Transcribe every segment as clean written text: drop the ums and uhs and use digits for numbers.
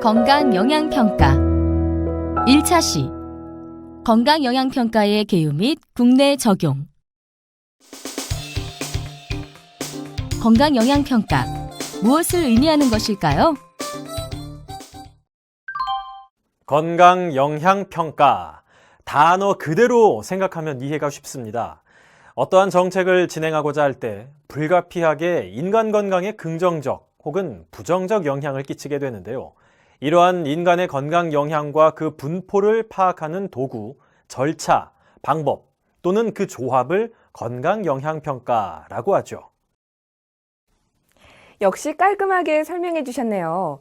건강영양평가 1차 시 건강영양평가의 개요 및 국내 적용. 건강영양평가, 무엇을 의미하는 것일까요? 건강영양평가, 단어 그대로 생각하면 이해가 쉽습니다. 어떠한 정책을 진행하고자 할 때 불가피하게 인간 건강에 긍정적 혹은 부정적 영향을 끼치게 되는데요. 이러한 인간의 건강 영향과 그 분포를 파악하는 도구, 절차, 방법 또는 그 조합을 건강영양평가라고 하죠. 역시 깔끔하게 설명해 주셨네요.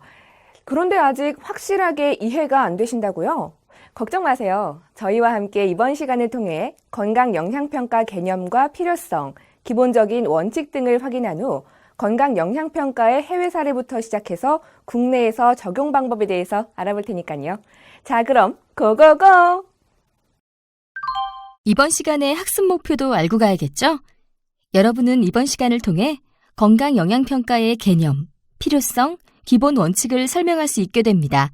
그런데 아직 확실하게 이해가 안 되신다고요? 걱정 마세요. 저희와 함께 이번 시간을 통해 건강영양평가 개념과 필요성, 기본적인 원칙 등을 확인한 후 건강영양평가의 해외 사례부터 시작해서 국내에서 적용 방법에 대해서 알아볼 테니까요. 자, 그럼 고고고! 이번 시간의 학습 목표도 알고 가야겠죠? 여러분은 이번 시간을 통해 건강영양평가의 개념, 필요성, 기본 원칙을 설명할 수 있게 됩니다.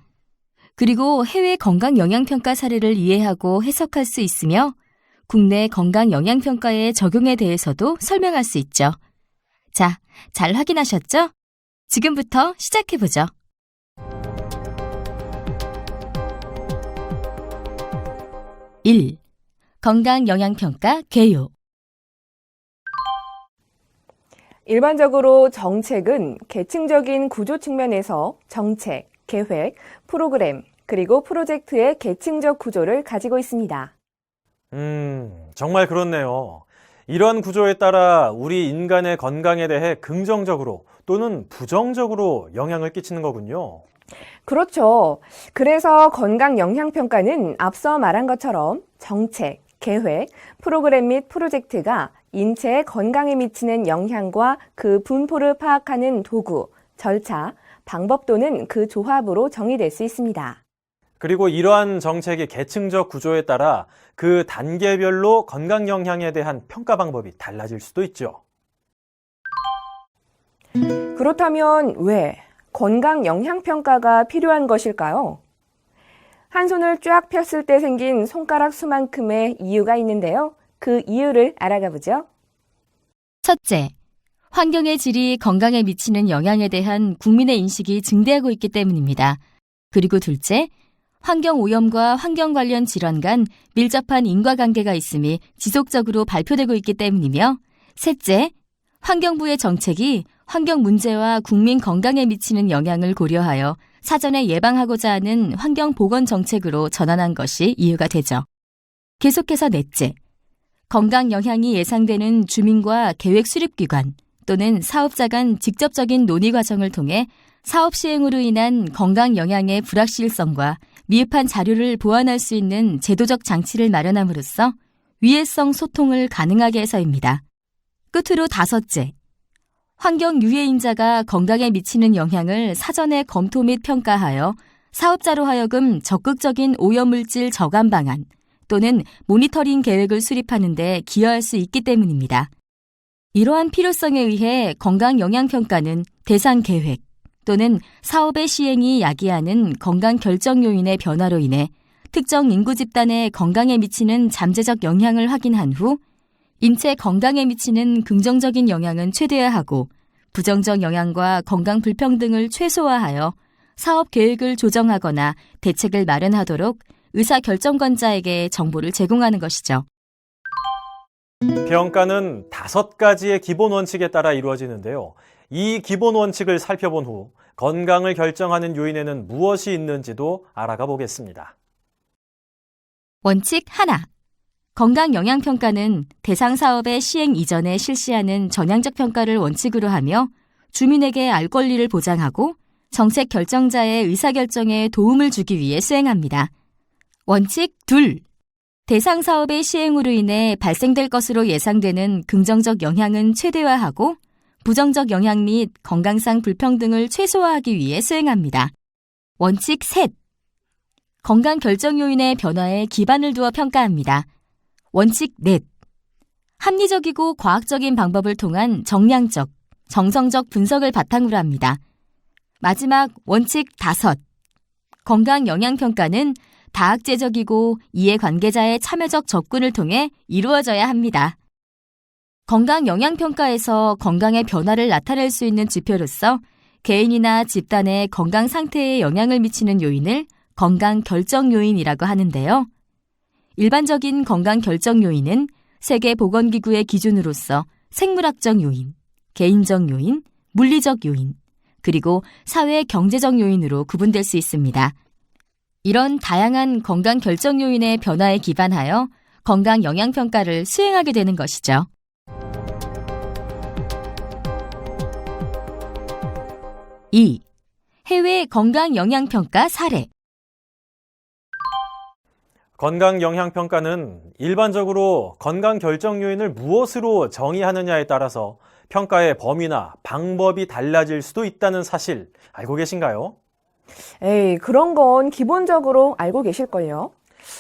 그리고 해외 건강영양평가 사례를 이해하고 해석할 수 있으며 국내 건강영양평가의 적용에 대해서도 설명할 수 있죠. 자, 잘 확인하셨죠? 지금부터 시작해보죠. (1) 건강영양평가 개요. 일반적으로 정책은 계층적인 구조 측면에서 정책, 계획, 프로그램, 그리고 프로젝트의 계층적 구조를 가지고 있습니다. 정말 그렇네요. 이런 구조에 따라 우리 인간의 건강에 대해 긍정적으로 또는 부정적으로 영향을 끼치는 거군요. 그렇죠. 그래서 건강영양평가는 앞서 말한 것처럼 정책, 계획, 프로그램 및 프로젝트가 인체의 건강에 미치는 영향과 그 분포를 파악하는 도구, 절차, 방법 또는 그 조합으로 정의될 수 있습니다. 그리고 이러한 정책의 계층적 구조에 따라 그 단계별로 건강 영향에 대한 평가 방법이 달라질 수도 있죠. 그렇다면 왜 건강영양평가가 필요한 것일까요? 한 손을 쫙 폈을 때 생긴 손가락 수만큼의 이유가 있는데요. 그 이유를 알아가 보죠. 첫째, 환경의 질이 건강에 미치는 영향에 대한 국민의 인식이 증대하고 있기 때문입니다. 그리고 둘째, 환경 오염과 환경 관련 질환 간 밀접한 인과관계가 있음이 지속적으로 발표되고 있기 때문이며, 셋째, 환경부의 정책이 환경 문제와 국민 건강에 미치는 영향을 고려하여 사전에 예방하고자 하는 환경 보건 정책으로 전환한 것이 이유가 되죠. 계속해서 넷째, 건강 영향이 예상되는 주민과 계획 수립기관 또는 사업자 간 직접적인 논의 과정을 통해 사업 시행으로 인한 건강 영향의 불확실성과 미흡한 자료를 보완할 수 있는 제도적 장치를 마련함으로써 위해성 소통을 가능하게 해서입니다. 끝으로 다섯째, 환경 유해인자가 건강에 미치는 영향을 사전에 검토 및 평가하여 사업자로 하여금 적극적인 오염물질 저감 방안 또는 모니터링 계획을 수립하는 데 기여할 수 있기 때문입니다. 이러한 필요성에 의해 건강영양평가는 대상 계획 또는 사업의 시행이 야기하는 건강 결정 요인의 변화로 인해 특정 인구 집단의 건강에 미치는 잠재적 영향을 확인한 후 인체 건강에 미치는 긍정적인 영향은 최대화하고 부정적 영향과 건강 불평등을 최소화하여 사업 계획을 조정하거나 대책을 마련하도록 의사결정권자에게 정보를 제공하는 것이죠. 평가는 5가지의 기본 원칙에 따라 이루어지는데요. 이 기본 원칙을 살펴본 후 건강을 결정하는 요인에는 무엇이 있는지도 알아가 보겠습니다. 원칙 하나. 건강영양평가는 대상 사업의 시행 이전에 실시하는 전향적 평가를 원칙으로 하며 주민에게 알 권리를 보장하고 정책 결정자의 의사결정에 도움을 주기 위해 수행합니다. 원칙 둘. 대상 사업의 시행으로 인해 발생될 것으로 예상되는 긍정적 영향은 최대화하고 부정적 영향 및 건강상 불평등을 최소화하기 위해 수행합니다. 원칙 셋. 건강 결정 요인의 변화에 기반을 두어 평가합니다. 원칙 넷. 합리적이고 과학적인 방법을 통한 정량적, 정성적 분석을 바탕으로 합니다. 마지막 원칙 5. 건강영양평가는 다학제적이고 이해관계자의 참여적 접근을 통해 이루어져야 합니다. 건강영양평가에서 건강의 변화를 나타낼 수 있는 지표로서 개인이나 집단의 건강 상태에 영향을 미치는 요인을 건강결정요인이라고 하는데요. 일반적인 건강결정요인은 세계보건기구의 기준으로서 생물학적 요인, 개인적 요인, 물리적 요인, 그리고 사회 경제적 요인으로 구분될 수 있습니다. 이런 다양한 건강 결정 요인의 변화에 기반하여 건강 영양평가를 수행하게 되는 것이죠. (2) 해외 건강 영양평가 사례. 건강영양평가는 일반적으로 건강결정 요인을 무엇으로 정의하느냐에 따라서 평가의 범위나 방법이 달라질 수도 있다는 사실 알고 계신가요? 에이, 그런 건 기본적으로 알고 계실걸요?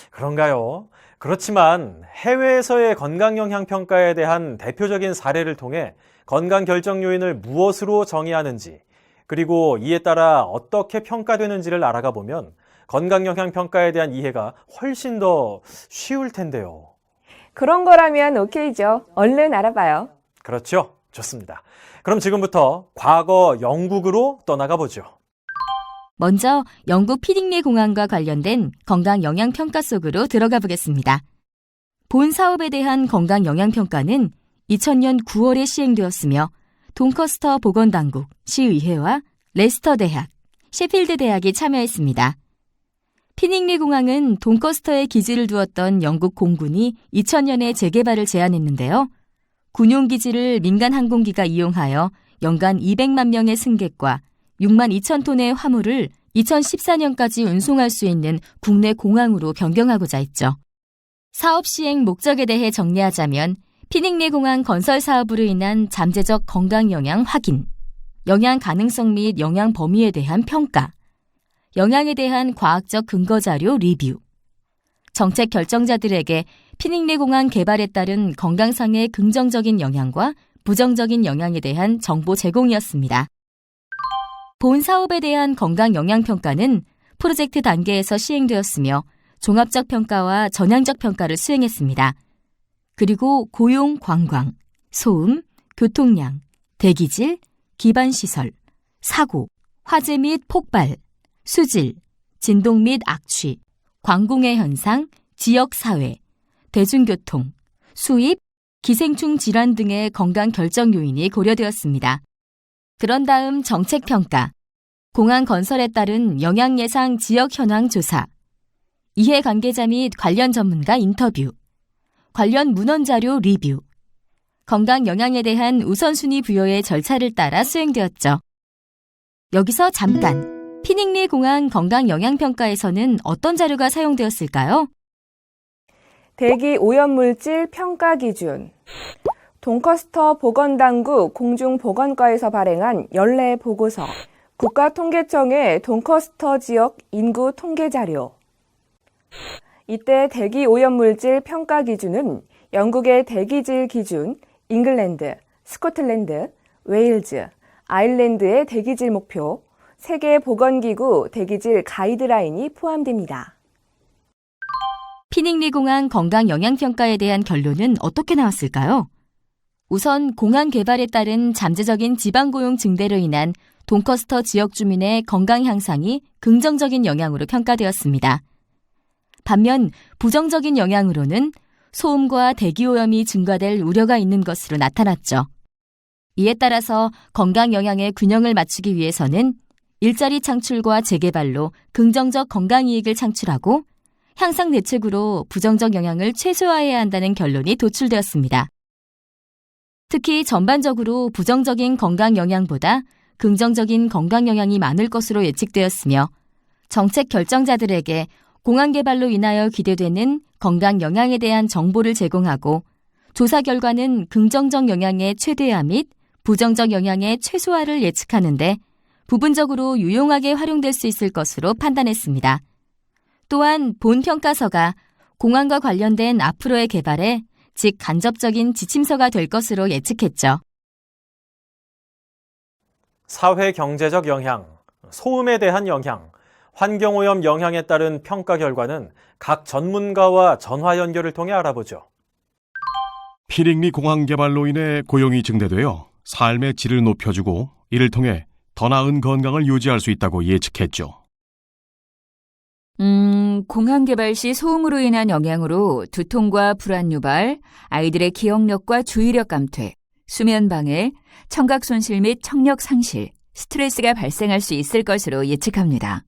그런가요? 그렇지만 해외에서의 건강영양평가에 대한 대표적인 사례를 통해 건강결정 요인을 무엇으로 정의하는지, 그리고 이에 따라 어떻게 평가되는지를 알아가 보면 건강영양평가에 대한 이해가 훨씬 더 쉬울 텐데요. 그런 거라면 오케이죠. 얼른 알아봐요. 그렇죠? 좋습니다. 그럼 지금부터 과거 영국으로 떠나가 보죠. 먼저 영국 피딩리 공항과 관련된 건강 영양평가 속으로 들어가 보겠습니다. 본 사업에 대한 건강 영양평가는 2000년 9월에 시행되었으며 돈커스터 보건당국, 시의회와 레스터 대학, 셰필드 대학이 참여했습니다. 피딩리 공항은 돈커스터에 기지를 두었던 영국 공군이 2000년에 재개발을 제안했는데요. 군용기지를 민간 항공기가 이용하여 연간 200만 명의 승객과 6만 2천 톤의 화물을 2014년까지 운송할 수 있는 국내 공항으로 변경하고자 했죠. 사업 시행 목적에 대해 정리하자면 피닉리 공항 건설 사업으로 인한 잠재적 건강 영향 확인, 영향 가능성 및 영향 범위에 대한 평가, 영향에 대한 과학적 근거 자료 리뷰, 정책 결정자들에게 피닉리 공항 개발에 따른 건강상의 긍정적인 영향과 부정적인 영향에 대한 정보 제공이었습니다. 본 사업에 대한 건강 영향 평가는 프로젝트 단계에서 시행되었으며 종합적 평가와 전향적 평가를 수행했습니다. 그리고 고용 관광, 소음, 교통량, 대기질, 기반시설, 사고, 화재 및 폭발, 수질, 진동 및 악취, 광공해 현상, 지역사회, 대중교통, 수입, 기생충 질환 등의 건강 결정 요인이 고려되었습니다. 그런 다음 정책평가, 공항 건설에 따른 영향 예상 지역 현황 조사, 이해관계자 및 관련 전문가 인터뷰, 관련 문헌 자료 리뷰, 건강 영향에 대한 우선순위 부여의 절차를 따라 수행되었죠. 여기서 잠깐, 피닉리 공항 건강 영향 평가에서는 어떤 자료가 사용되었을까요? 대기 오염물질 평가 기준, 돈커스터 보건당국 공중보건과에서 발행한 연례 보고서, 국가통계청의 돈커스터 지역 인구 통계 자료. 이때 대기 오염물질 평가 기준은 영국의 대기질 기준, 잉글랜드, 스코틀랜드, 웨일즈, 아일랜드의 대기질 목표, 세계보건기구 대기질 가이드라인이 포함됩니다. 피닉리 공항 건강 영향 평가에 대한 결론은 어떻게 나왔을까요? 우선 공항 개발에 따른 잠재적인 지방 고용 증대로 인한 돈커스터 지역 주민의 건강 향상이 긍정적인 영향으로 평가되었습니다. 반면 부정적인 영향으로는 소음과 대기오염이 증가될 우려가 있는 것으로 나타났죠. 이에 따라서 건강 영향의 균형을 맞추기 위해서는 일자리 창출과 재개발로 긍정적 건강 이익을 창출하고 향상 대책으로 부정적 영향을 최소화해야 한다는 결론이 도출되었습니다. 특히 전반적으로 부정적인 건강 영향보다 긍정적인 건강 영향이 많을 것으로 예측되었으며 정책 결정자들에게 공항 개발로 인하여 기대되는 건강 영향에 대한 정보를 제공하고 조사 결과는 긍정적 영향의 최대화 및 부정적 영향의 최소화를 예측하는 데 부분적으로 유용하게 활용될 수 있을 것으로 판단했습니다. 또한 본 평가서가 공항과 관련된 앞으로의 개발에 즉 간접적인 지침서가 될 것으로 예측했죠. 사회 경제적 영향, 소음에 대한 영향, 환경오염 영향에 따른 평가 결과는 각 전문가와 전화 연결을 통해 알아보죠. 피링리 공항 개발로 인해 고용이 증대되어 삶의 질을 높여주고 이를 통해 더 나은 건강을 유지할 수 있다고 예측했죠. 공항 개발 시 소음으로 인한 영향으로 두통과 불안 유발, 아이들의 기억력과 주의력 감퇴, 수면 방해, 청각 손실 및 청력 상실, 스트레스가 발생할 수 있을 것으로 예측합니다.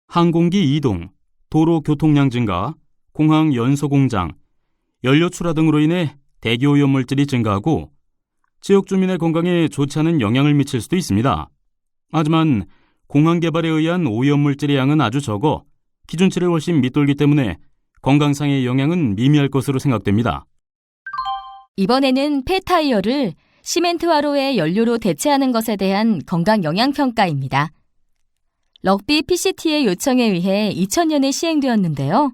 항공기 이동, 도로 교통량 증가, 공항 연소 공장, 연료 출하 등으로 인해 대기 오염 물질이 증가하고 지역 주민의 건강에 좋지 않은 영향을 미칠 수도 있습니다. 하지만 공항 개발에 의한 오염 물질의 양은 아주 적어 기준치를 훨씬 밑돌기 때문에 건강상의 영향은 미미할 것으로 생각됩니다. 이번에는 폐타이어를 시멘트화로의 연료로 대체하는 것에 대한 건강 영향 평가입니다. 럭비 PCT의 요청에 의해 2000년에 시행되었는데요.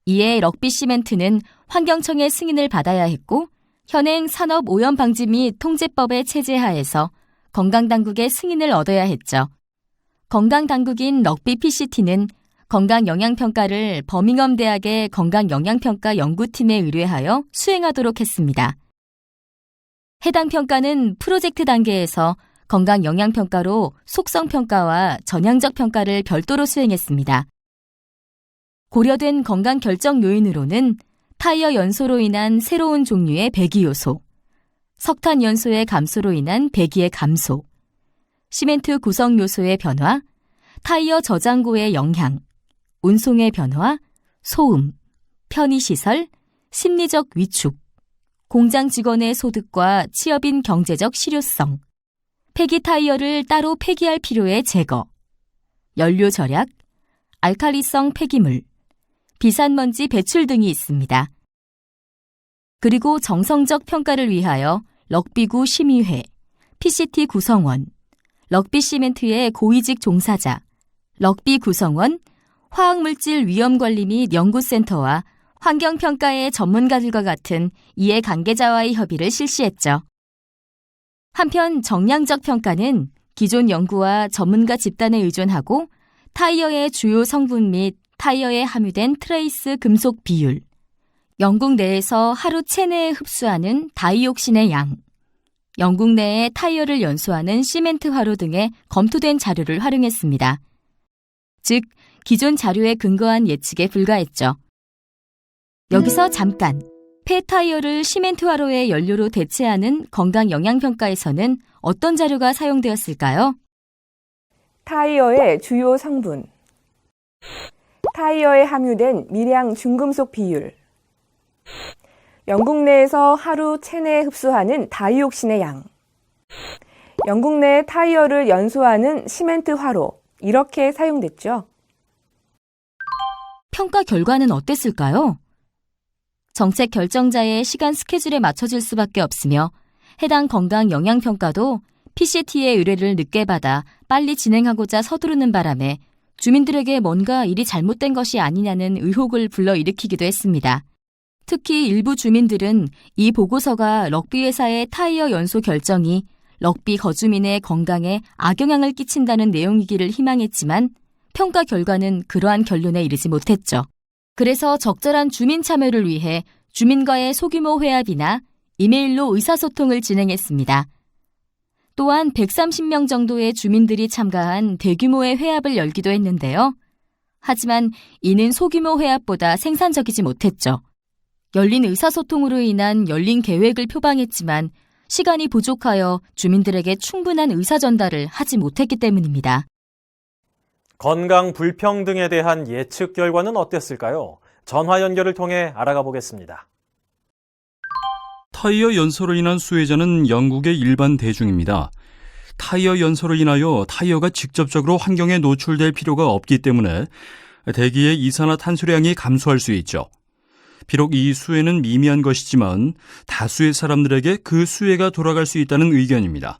이에 럭비 시멘트는 환경청의 승인을 받아야 했고 현행 산업오염방지 및 통제법의 체제 하에서 건강당국의 승인을 얻어야 했죠. 건강당국인 럭비 PCT는 건강영향평가를 버밍엄 대학의 건강영향평가 연구팀에 의뢰하여 수행하도록 했습니다. 해당 평가는 프로젝트 단계에서 건강영향평가로 속성평가와 전향적 평가를 별도로 수행했습니다. 고려된 건강 결정 요인으로는 타이어 연소로 인한 새로운 종류의 배기 요소, 석탄 연소의 감소로 인한 배기의 감소, 시멘트 구성 요소의 변화, 타이어 저장고의 영향, 운송의 변화, 소음, 편의시설, 심리적 위축, 공장 직원의 소득과 취업인 경제적 실효성, 폐기 타이어를 따로 폐기할 필요의 제거, 연료 절약, 알칼리성 폐기물, 비산먼지 배출 등이 있습니다. 그리고 정성적 평가를 위하여 럭비구 심의회, PCT 구성원, 럭비 시멘트의 고위직 종사자, 럭비 구성원, 화학물질 위험관리 및 연구센터와 환경평가의 전문가들과 같은 이해 관계자와의 협의를 실시했죠. 한편 정량적 평가는 기존 연구와 전문가 집단에 의존하고 타이어의 주요 성분 및 타이어에 함유된 트레이스 금속 비율, 영국 내에서 하루 체내에 흡수하는 다이옥신의 양, 영국 내에 타이어를 연소하는 시멘트 화로 등의 검토된 자료를 활용했습니다. 즉, 기존 자료에 근거한 예측에 불과했죠. 여기서 잠깐, 폐타이어를 시멘트 화로의 연료로 대체하는 건강영향평가에서는 어떤 자료가 사용되었을까요? 타이어의 주요 성분, 타이어에 함유된 미량 중금속 비율, 영국 내에서 하루 체내에 흡수하는 다이옥신의 양, 영국 내 타이어를 연소하는 시멘트 화로, 이렇게 사용됐죠. 평가 결과는 어땠을까요? 정책 결정자의 시간 스케줄에 맞춰질 수밖에 없으며 해당 건강 영향평가도 PCT의 의뢰를 늦게 받아 빨리 진행하고자 서두르는 바람에 주민들에게 뭔가 일이 잘못된 것이 아니냐는 의혹을 불러일으키기도 했습니다. 특히 일부 주민들은 이 보고서가 럭비 회사의 타이어 연소 결정이 럭비 거주민의 건강에 악영향을 끼친다는 내용이기를 희망했지만 평가 결과는 그러한 결론에 이르지 못했죠. 그래서 적절한 주민 참여를 위해 주민과의 소규모 회합이나 이메일로 의사소통을 진행했습니다. 또한 130명 정도의 주민들이 참가한 대규모의 회합을 열기도 했는데요. 하지만 이는 소규모 회합보다 생산적이지 못했죠. 열린 의사소통으로 인한 열린 계획을 표방했지만 시간이 부족하여 주민들에게 충분한 의사전달을 하지 못했기 때문입니다. 건강 불평등에 대한 예측 결과는 어땠을까요? 전화 연결을 통해 알아가 보겠습니다. 타이어 연소로 인한 수혜자는 영국의 일반 대중입니다. 타이어 연소로 인하여 타이어가 직접적으로 환경에 노출될 필요가 없기 때문에 대기의 이산화탄소량이 감소할 수 있죠. 비록 이 수혜는 미미한 것이지만 다수의 사람들에게 그 수혜가 돌아갈 수 있다는 의견입니다.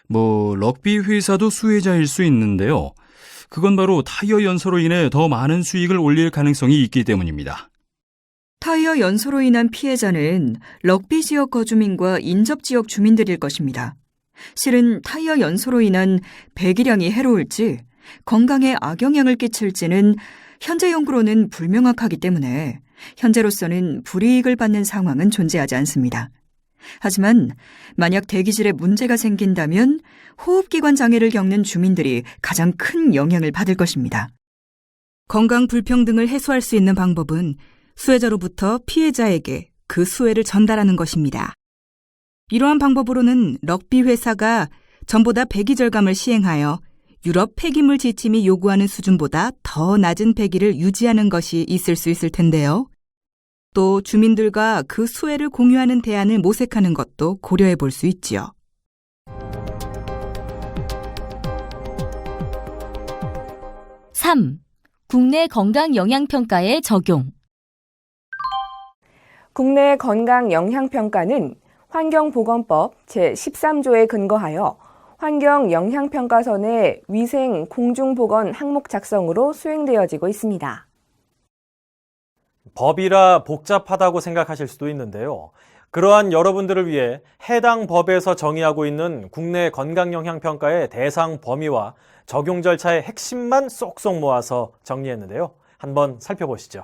럭비 회사도 수혜자일 수 있는데요. 그건 바로 타이어 연소로 인해 더 많은 수익을 올릴 가능성이 있기 때문입니다. 타이어 연소로 인한 피해자는 럭비 지역 거주민과 인접 지역 주민들일 것입니다. 실은 타이어 연소로 인한 배기량이 해로울지 건강에 악영향을 끼칠지는 현재 연구로는 불명확하기 때문에 현재로서는 불이익을 받는 상황은 존재하지 않습니다. 하지만 만약 대기질에 문제가 생긴다면 호흡기관 장애를 겪는 주민들이 가장 큰 영향을 받을 것입니다. 건강 불평등을 해소할 수 있는 방법은 수혜자로부터 피해자에게 그 수혜를 전달하는 것입니다. 이러한 방법으로는 럭비 회사가 전보다 배기 절감을 시행하여 유럽 폐기물 지침이 요구하는 수준보다 더 낮은 배기를 유지하는 것이 있을 수 있을 텐데요. 또 주민들과 그 수혜를 공유하는 대안을 모색하는 것도 고려해 볼 수 있지요. (3) 국내 건강영향평가의 적용. 국내 건강영향평가는 환경보건법 제13조에 근거하여 환경영향평가선의 위생 공중보건 항목 작성으로 수행되어지고 있습니다. 법이라 복잡하다고 생각하실 수도 있는데요. 그러한 여러분들을 위해 해당 법에서 정의하고 있는 국내 건강영향평가의 대상 범위와 적용 절차의 핵심만 쏙쏙 모아서 정리했는데요. 한번 살펴보시죠.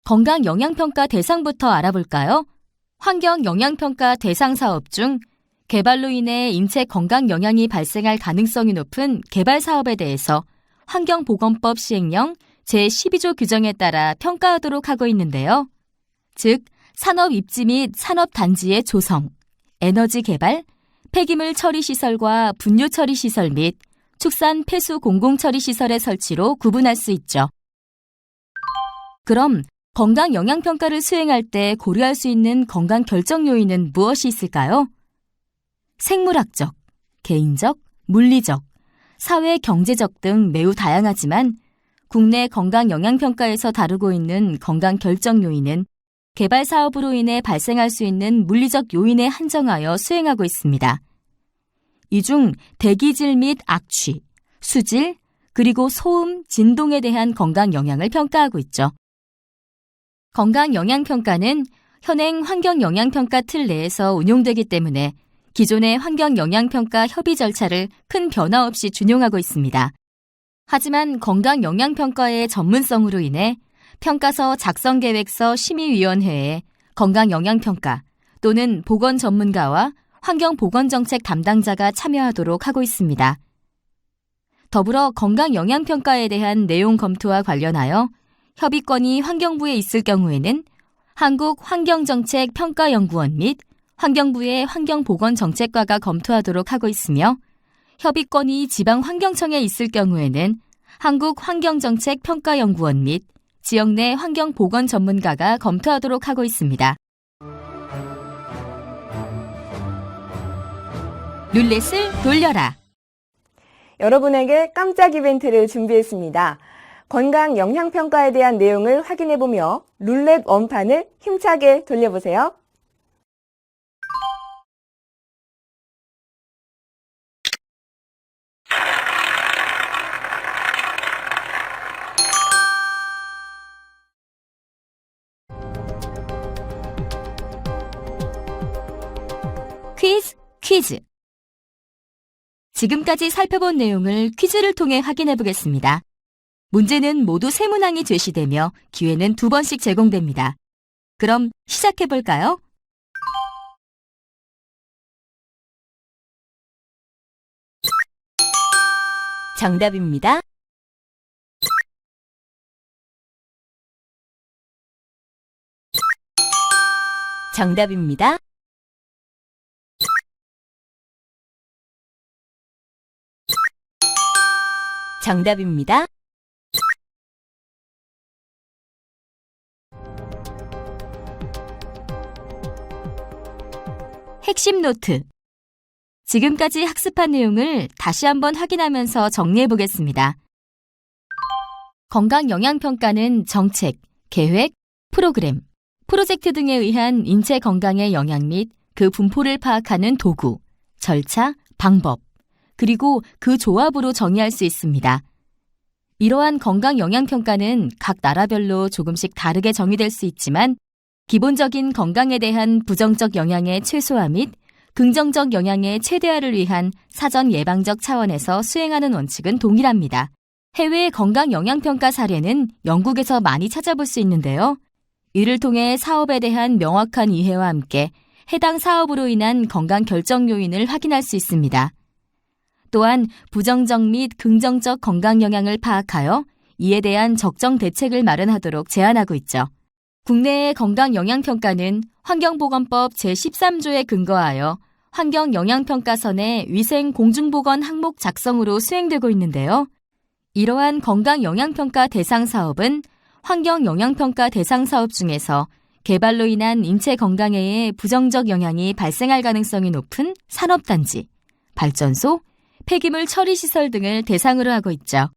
건강영향평가 대상부터 알아볼까요? 환경영향평가 대상 사업 중 개발로 인해 인체 건강 영향이 발생할 가능성이 높은 개발 사업에 대해서 환경보건법 시행령 제12조 규정에 따라 평가하도록 하고 있는데요. 즉, 산업 입지 및 산업 단지의 조성, 에너지 개발, 폐기물 처리 시설과 분뇨 처리 시설 및 축산 폐수 공공 처리 시설의 설치로 구분할 수 있죠. 그럼 건강 영향 평가를 수행할 때 고려할 수 있는 건강 결정 요인은 무엇이 있을까요? 생물학적, 개인적, 물리적, 사회 경제적 등 매우 다양하지만 국내 건강 영향 평가에서 다루고 있는 건강 결정 요인은 개발 사업으로 인해 발생할 수 있는 물리적 요인에 한정하여 수행하고 있습니다. 이 중 대기질 및 악취, 수질, 그리고 소음, 진동에 대한 건강 영향을 평가하고 있죠. 건강 영향 평가는 현행 환경 영향 평가 틀 내에서 운용되기 때문에 기존의 환경 영향 평가 협의 절차를 큰 변화 없이 준용하고 있습니다. 하지만 건강 영향 평가의 전문성으로 인해 평가서 작성계획서 심의위원회에 건강영향평가 또는 보건 전문가와 환경보건정책 담당자가 참여하도록 하고 있습니다. 더불어 건강영향평가에 대한 내용 검토와 관련하여 협의권이 환경부에 있을 경우에는 한국환경정책평가연구원 및 환경부의 환경보건정책과가 검토하도록 하고 있으며 협의권이 지방환경청에 있을 경우에는 한국환경정책평가연구원 및 지역 내 환경보건 전문가가 검토하도록 하고 있습니다. 룰렛을 돌려라. 여러분에게 깜짝 이벤트를 준비했습니다. 건강 영향평가에 대한 내용을 확인해보며 룰렛 원판을 힘차게 돌려보세요. 퀴즈. 지금까지 살펴본 내용을 퀴즈를 통해 확인해 보겠습니다. 문제는 모두 세 문항이 제시되며 기회는 2번씩 제공됩니다. 그럼 시작해 볼까요? 정답입니다. 정답입니다. 정답입니다. 핵심 노트. 지금까지 학습한 내용을 다시 한번 확인하면서 정리해 보겠습니다. 건강영향평가는 정책, 계획, 프로그램, 프로젝트 등에 의한 인체 건강의 영향 및 그 분포를 파악하는 도구, 절차, 방법, 그리고 그 조합으로 정의할 수 있습니다. 이러한 건강영향평가는 각 나라별로 조금씩 다르게 정의될 수 있지만 기본적인 건강에 대한 부정적 영향의 최소화 및 긍정적 영향의 최대화를 위한 사전 예방적 차원에서 수행하는 원칙은 동일합니다. 해외 건강 영향평가 사례는 영국에서 많이 찾아볼 수 있는데요. 이를 통해 사업에 대한 명확한 이해와 함께 해당 사업으로 인한 건강 결정 요인을 확인할 수 있습니다. 또한 부정적 및 긍정적 건강 영향을 파악하여 이에 대한 적정 대책을 마련하도록 제안하고 있죠. 국내의 건강 영향평가는 환경보건법 제13조에 근거하여 환경영향평가선의 위생 공중보건 항목 작성으로 수행되고 있는데요. 이러한 건강영향평가 대상 사업은 환경영향평가 대상 사업 중에서 개발로 인한 인체 건강에 부정적 영향이 발생할 가능성이 높은 산업단지, 발전소, 폐기물 처리시설 등을 대상으로 하고 있죠.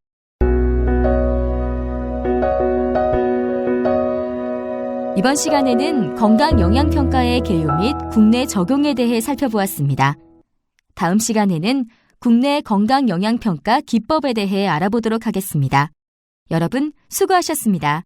이번 시간에는 건강영향평가의 개요 및 국내 적용에 대해 살펴보았습니다. 다음 시간에는 국내 건강영향평가 기법에 대해 알아보도록 하겠습니다. 여러분 수고하셨습니다.